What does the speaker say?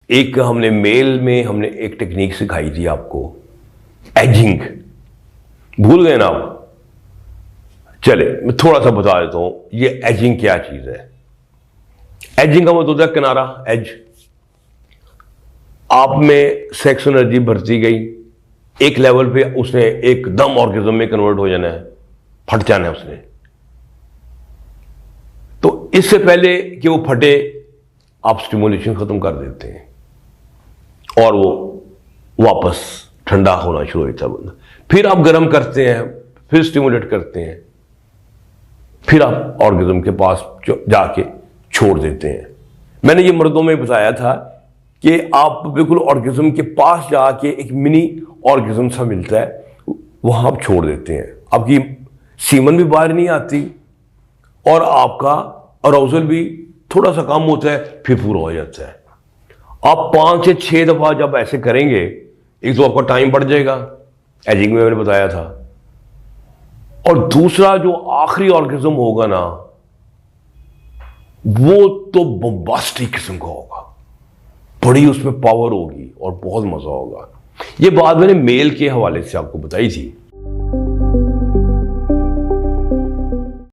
एक हमने मेल में हमने एक टेक्निक सिखाई थी आपको, एजिंग। भूल गए ना आप? चले मैं थोड़ा सा बता देता हूं ये एजिंग क्या चीज है। एजिंग का मतलब होता है किनारा, एज। आप में सेक्स एनर्जी बढ़ती गई, एक लेवल पे उसने एकदम ऑर्गेज्म में कन्वर्ट हो जाना है, फट जाना है उसने। तो इससे पहले कि वो फटे आप स्टिमुलेशन खत्म कर देते हैं और वो वापस ठंडा होना शुरू हो जाता है बंदा। फिर आप गर्म करते हैं, फिर स्टिमुलेट करते हैं, फिर आप ऑर्गेज्म के पास जाके छोड़ देते हैं। मैंने ये मर्दों में बताया था कि आप बिल्कुल ऑर्गेज्म के पास जाके एक मिनी ऑर्गेज्म सा मिलता है, वहां आप छोड़ देते हैं। आपकी सीमन भी बाहर नहीं आती और आपका अराउजल भी थोड़ा सा कम होता है, फिर पूरा हो जाता है। आप 5 से 6 दफा जब ऐसे करेंगे, एक तो आपका टाइम बढ़ जाएगा, एजिंग में मैंने बताया था, और दूसरा जो आखिरी ऑर्गेज्म होगा ना, वो तो बम्बास्टिक किस्म का होगा, बड़ी उसमें पावर होगी और बहुत मजा होगा। ये बात मैंने मेल के हवाले से आपको बताई थी।